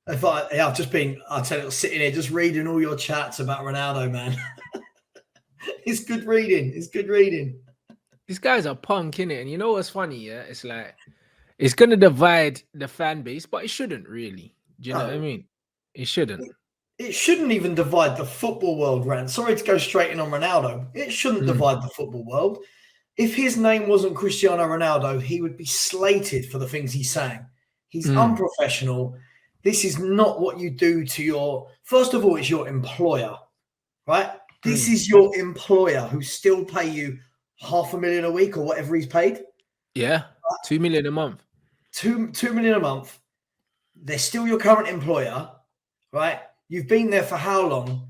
I've just been, I tell you, sitting here just reading all your chats about Ronaldo, man. It's good reading. It's good reading. This guy's a punk, innit? And you know what's funny? Yeah, it's like it's gonna divide the fan base, but it shouldn't really. Do you know what I No, mean? It shouldn't. it shouldn't even divide the football world, Rand. Sorry to go straight in on Ronaldo. It shouldn't Mm, divide the football world. If his name wasn't Cristiano Ronaldo, he would be slated for the things he's saying. He's mm, unprofessional. This is not what you do to your, first of all, it's your employer, right? This mm. is your employer who still pay you 500,000 a week or whatever he's paid. Yeah, 2 million a month. Two million a month. They're still your current employer, right? You've been there for how long?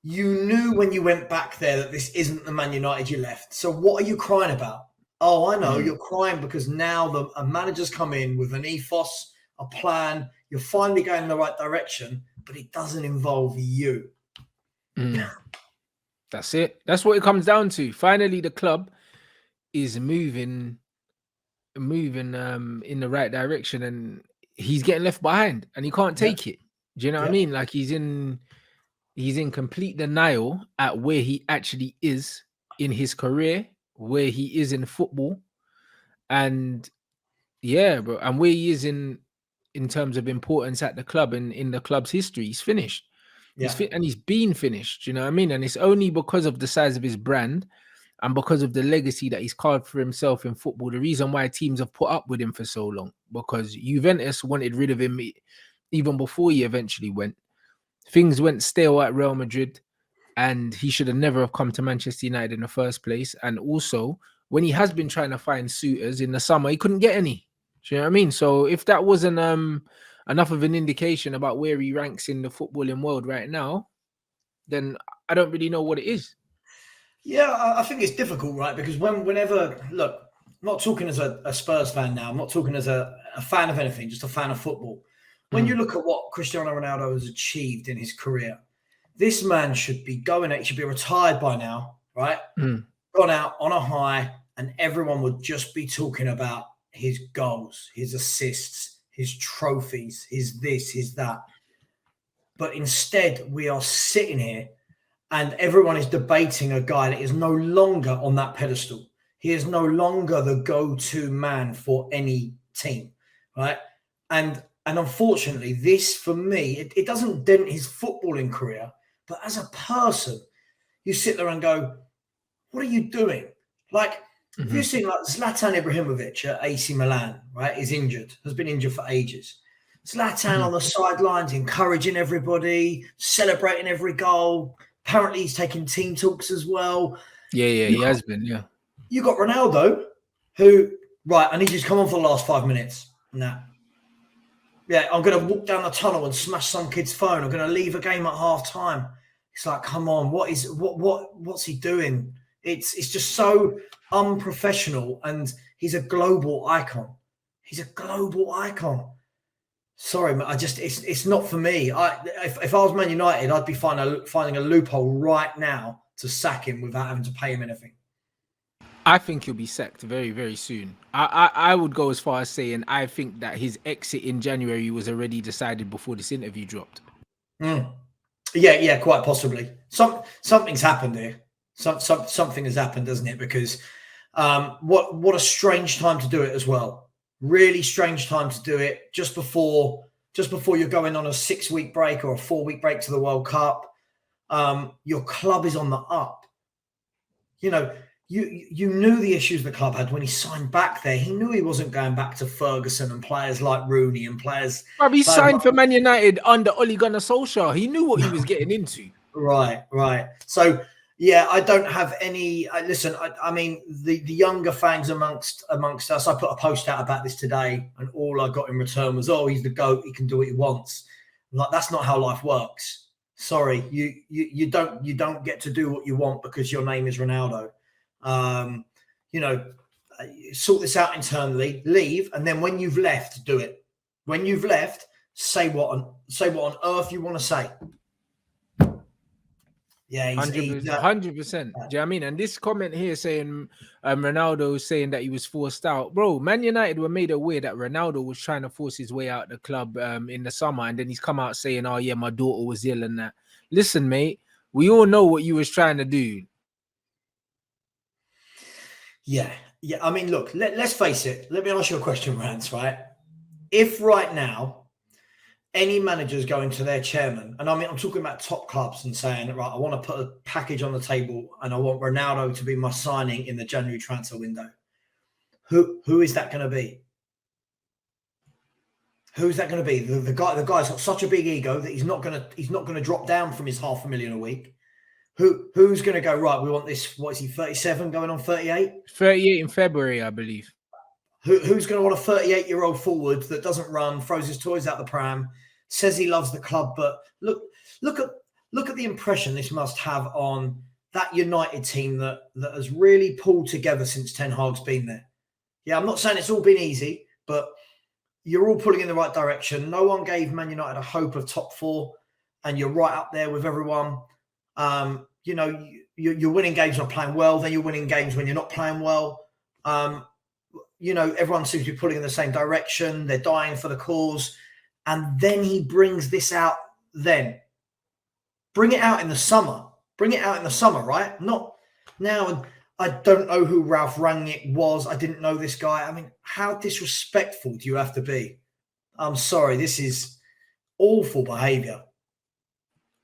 You knew when you went back there that this isn't the Man United you left. So what are you crying about? Oh, I know. Mm, You're crying because now a manager's come in with an ethos, a plan. You're finally going in the right direction, but it doesn't involve you. mm. That's it. That's what it comes down to. Finally, the club is moving in the right direction, and he's getting left behind, and he can't Yeah, take it. Do you know what I yeah, mean? Like he's in complete denial at where he actually is in his career, where he is in football, and yeah, bro, and where he is in terms of importance at the club and in the club's history. He's finished. yeah, And he's been finished. You know what I mean? And it's only because of the size of his brand and because of the legacy that he's carved for himself in football. The reason why teams have put up with him for so long, because Juventus wanted rid of him even before he eventually went. Things went stale at Real Madrid, and he should have never have come to Manchester United in the first place. And also, when he has been trying to find suitors in the summer, he couldn't get any. Do you know what I mean? So if that wasn't enough of an indication about where he ranks in the footballing world right now, then I don't really know what it is. yeah. I think it's difficult, right? Because whenever look, I'm not talking as a Spurs fan now. I'm not talking as a fan of anything, just a fan of football. When you Mm, look at what Cristiano Ronaldo has achieved in his career, this man should be going out, he should be retired by now, right? mm, Gone out on a high, and everyone would just be talking about his goals, his assists, his trophies, his this, his that. But instead, we are sitting here and everyone is debating a guy that is no longer on that pedestal. He is no longer the go-to man for any team, right? And unfortunately, this for me, it doesn't dent his footballing career, but as a person, you sit there and go, "What are you doing?" Like, have you mhm, seen like Zlatan Ibrahimovic at AC Milan? Right, is injured, has been injured for ages. Zlatan mhm. on the sidelines, encouraging everybody, celebrating every goal. Apparently, he's taking team talks as well. Yeah, yeah, You he has been. Yeah. you got Ronaldo, who right? I need you to come on for the last 5 minutes. Nah, yeah, I'm going to walk down the tunnel and smash some kid's phone. I'm going to leave a game at half time. It's like, come on, what's he doing? It's just so unprofessional, and he's a global icon. He's a global icon. Sorry, I just it's not for me. If I was Man United, I'd be finding a loophole right now to sack him without having to pay him anything. I think he'll be sacked very, very soon. I would go as far as saying I think that his exit in January was already decided before this interview dropped. Mm. Yeah, quite possibly. Something's happened here. Something has happened, doesn't it? Because what a strange time to do it as well. Really strange time to do it just before you're going on a 6 week break or a 4 week break to the World Cup. Your club is on the up. You know, you knew the issues the club had when he signed back there. He knew he wasn't going back to Ferguson and players like Rooney and Bruv, he players signed for Man United under Ole Gunnar Solskjaer. He knew what he was getting into. Right. So yeah, I don't have any. Listen, I mean the younger fans amongst us. I put a post out about this today, and all I got in return was, "Oh, he's the goat. He can do what he wants." Like that's not how life works. Sorry, you don't get to do what you want because your name is Ronaldo. Um, you know, sort this out internally, leave, and then when you've left, do it. When you've left, say what on earth you want to say. Yeah, he's 100%. Do you know what I mean? And this comment here saying Ronaldo saying that he was forced out. Bro, Man United were made aware that Ronaldo was trying to force his way out the club in the summer, and then he's come out saying, oh yeah, my daughter was ill and that. Listen, mate, we all know what you was trying to do. Yeah. I mean, look, let's face it. Let me ask you a question, Rants, right? If right now any managers going to their chairman, and I mean, I'm talking about top clubs and saying, right, I want to put a package on the table and I want Ronaldo to be my signing in the January transfer window. Who is that going to be? Who's that going to be? The guy's got such a big ego that he's not going to drop down from his $500,000 a week. Who's going to go, right, we want this, what is he, 37 going on 38? 38 in February, I believe. Who's going to want a 38-year-old forward that doesn't run, throws his toys out the pram, says he loves the club, but look at the impression this must have on that United team that has really pulled together since Ten Hag's been there. Yeah, I'm not saying it's all been easy, but you're all pulling in the right direction. No one gave Man United a hope of top four, and you're right up there with everyone. You know, you're winning games not playing well, then you're winning games when you're not playing well. You know, everyone seems to be pulling in the same direction. They're dying for the cause. And then he brings this out then. Bring it out in the summer. Bring it out in the summer, right? Not now. I don't know who Ralph Rangnick was. I didn't know this guy. I mean, how disrespectful do you have to be? I'm sorry. This is awful behavior.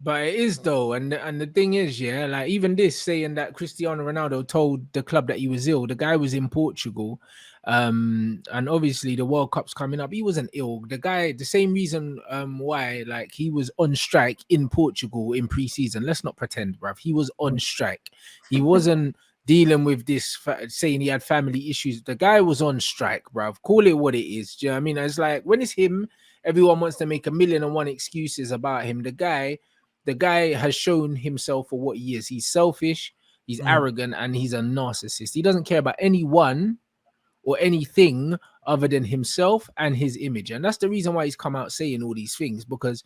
But it is though, and the thing is, yeah, like even this saying that Cristiano Ronaldo told the club that he was ill. The guy was in Portugal, and obviously the World Cup's coming up. He wasn't ill. The guy, the same reason why, like he was on strike in Portugal in pre-season. Let's not pretend, bruv. He was on strike. He wasn't dealing with this, saying he had family issues. The guy was on strike, bruv. Call it what it is. Do you know what I mean? It's like when it's him, everyone wants to make 1,000,001 excuses about him. The guy has shown himself for what he is. He's selfish, he's arrogant, and he's a narcissist. He doesn't care about anyone or anything other than himself and his image. And that's the reason why he's come out saying all these things. Because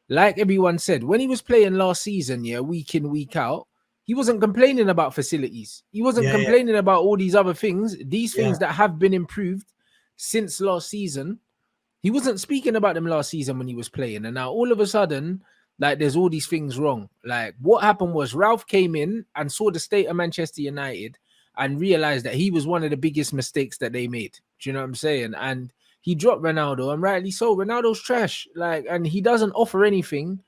like everyone said, when he was playing last season, yeah, week in, week out, he wasn't complaining about facilities. He wasn't complaining about all these other things, these things that have been improved since last season. He wasn't speaking about them last season when he was playing. And now all of a sudden, like there's all these things wrong. Like what happened was Ralph came in and saw the state of Manchester United and realized that he was one of the biggest mistakes that they made. Do you know what I'm saying? And he dropped Ronaldo, and rightly so. Ronaldo's trash. Like, and he doesn't offer anything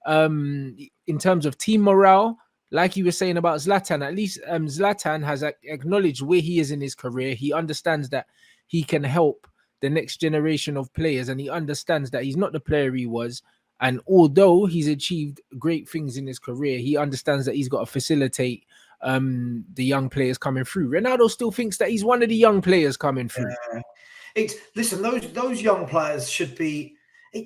in terms of team morale. Like you were saying about Zlatan, at least Zlatan has acknowledged where he is in his career. He understands that he can help the next generation of players, and he understands that he's not the player he was. And although he's achieved great things in his career, he understands that he's got to facilitate the young players coming through. Ronaldo still thinks that he's one of the young players coming through. Listen, those young players should be.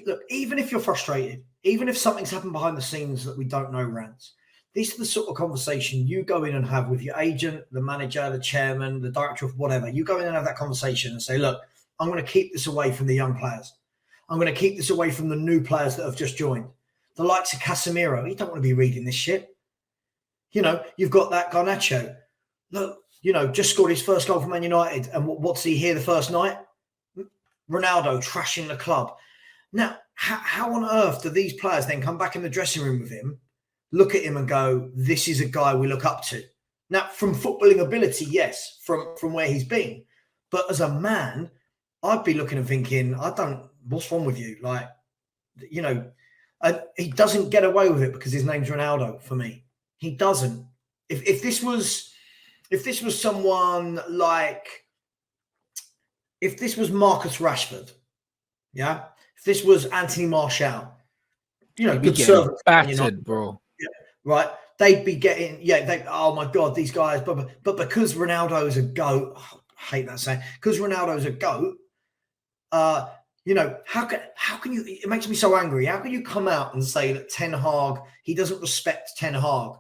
Look, even if you're frustrated, even if something's happened behind the scenes that we don't know, Rants, this is the sort of conversation you go in and have with your agent, the manager, the chairman, the director of whatever. You go in and have that conversation and say, look, I'm going to keep this away from the young players. I'm going to keep this away from the new players that have just joined. The likes of Casemiro, he don't want to be reading this shit. You know, you've got that Garnacho. Look, you know, just scored his first goal for Man United. And what's he here the first night? Ronaldo trashing the club. Now, how on earth do these players then come back in the dressing room with him, look at him and go, this is a guy we look up to? Now, from footballing ability, yes, from where he's been. But as a man, I'd be looking and thinking, what's wrong with you? Like, you know, he doesn't get away with it because his name's Ronaldo for me. He doesn't. If this was someone like, if this was Marcus Rashford, yeah, if this was Anthony Martial, you know, good servants, battered, bro. Yeah, right? They'd be getting, oh my God, these guys. But because Ronaldo is a GOAT, I hate that saying, because Ronaldo is a GOAT, you know, how can you, it makes me so angry. How can you come out and say that Ten Hag, he doesn't respect Ten Hag?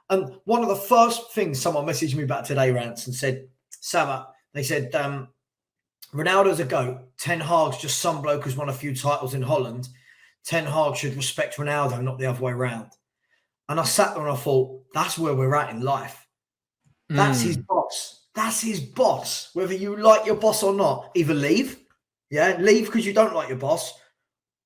And one of the first things someone messaged me about today, Rants, and said, Sama, they said, Ronaldo's a GOAT. Ten Hag's just some bloke who's won a few titles in Holland. Ten Hag should respect Ronaldo, not the other way around. And I sat there and I thought, that's where we're at in life. That's his boss. That's his boss. Whether you like your boss or not, either leave, leave because you don't like your boss,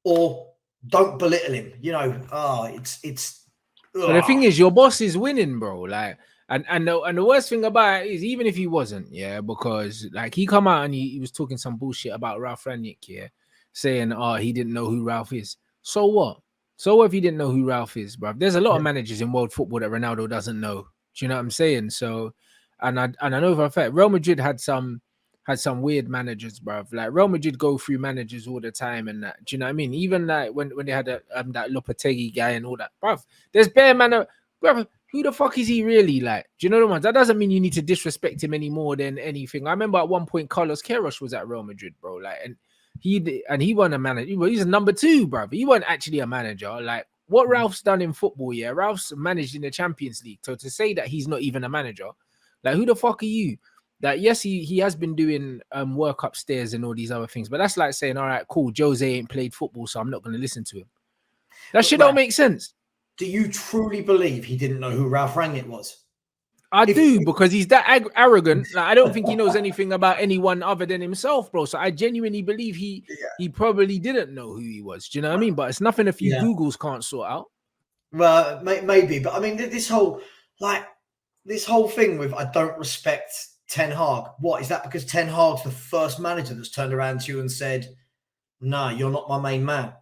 or don't belittle him. You know, it's. But the thing is, your boss is winning, bro. Like, and the worst thing about it is, even if he wasn't, because like he come out and he was talking some bullshit about Ralph Rangnick, saying, he didn't know who Ralph is. So what? So what if he didn't know who Ralph is, bro? There's a lot of managers in world football that Ronaldo doesn't know. Do you know what I'm saying? So, and I know for a fact Real Madrid had some weird managers, bro. Like Real Madrid go through managers all the time and that. Do you know what I mean? Even like when they had that Lopetegui guy and all that, bro. There's bare man, bro. Who the fuck is he really like? Do you know what I mean? That doesn't mean you need to disrespect him any more than anything. I remember at one point Carlos Queiroz was at Real Madrid, bro. Like, and he wasn't a manager. He's a number 2, bro. He wasn't actually a manager. Like what Ralph's done in football, Ralph's managed in the Champions League. So to say that he's not even a manager, like who the fuck are you? That yes, he has been doing work upstairs and all these other things, but that's like saying, all right, cool, Jose ain't played football, so I'm not going to listen to him. That shit don't make sense. Do you truly believe he didn't know who Ralph Rangnick was? I do, because he's that arrogant. Like, I don't think he knows anything about anyone other than himself, bro. So I genuinely believe he probably didn't know who he was. Do you know what I mean? But it's nothing a few Googles can't sort out. Well, maybe, but I mean, this whole thing with I don't respect Ten Hag. What is that? Because Ten Hag's the first manager that's turned around to you and said, "No, you're not my main man."